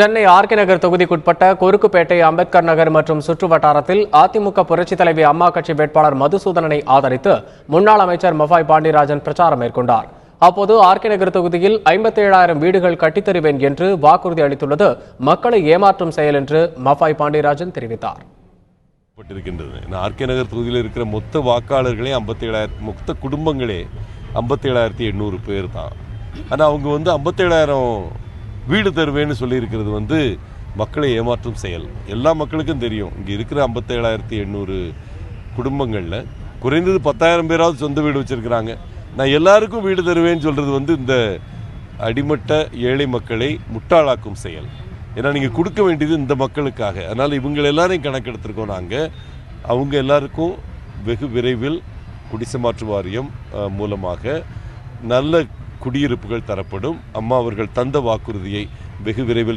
Chennai RK நகர் தொகுதிக்குட்பட்ட கொருக்குப்பேட்டை, அம்பேத்கர் நகர் மற்றும் சுற்று வட்டாரத்தில் அதிமுக புரட்சித் தலைவி அம்மா கட்சி வேட்பாளர் மதுசூதனனை ஆதரித்து முன்னாள் அமைச்சர் மஃபாய் பாண்டியராஜன் பிரச்சாரம் மேற்கொண்டார். அப்போது ஆர்கே நகர் தொகுதியில் 57,000 வீடுகள் கட்டித்தருவேன் என்று வாக்குறுதி அளித்துள்ளது மக்களை ஏமாற்றும் செயல் என்று மஃபாய் பாண்டியராஜன் தெரிவித்தார். ஆர்கே நகர் தொகுதியில் இருக்கிற மொத்த வாக்காளர்களே 57,000, மொத்த குடும்பங்களே 57,800 பேர் தான். ஆனால் அவங்க 57,000 வீடு தருவேன்னு சொல்லியிருக்கிறது மக்களை ஏமாற்றும் செயல். எல்லா மக்களுக்கும் தெரியும், இங்கே இருக்கிற 57,800 குடும்பங்களில் குறைந்தது 10,000 பேராவது சொந்த வீடு வச்சிருக்கிறாங்க. நான் எல்லாருக்கும் வீடு தருவேன்னு சொல்றது இந்த அடிமட்ட ஏழை மக்களை முட்டாளாக்கும் செயல். ஏன்னா நீங்கள் கொடுக்க வேண்டியது இந்த மக்களுக்காக. அதனால் இவங்க எல்லாரையும் கணக்கெடுத்திருக்கோம். நாங்கள் அவங்க எல்லாருக்கும் வெகு விரைவில் குடிசை மாற்று வாரியம் மூலமாக நல்ல குடியிருப்புகள் தரப்படும். அம்மா அவர்கள் தந்த வாக்குறுதியை வெகு விரைவில்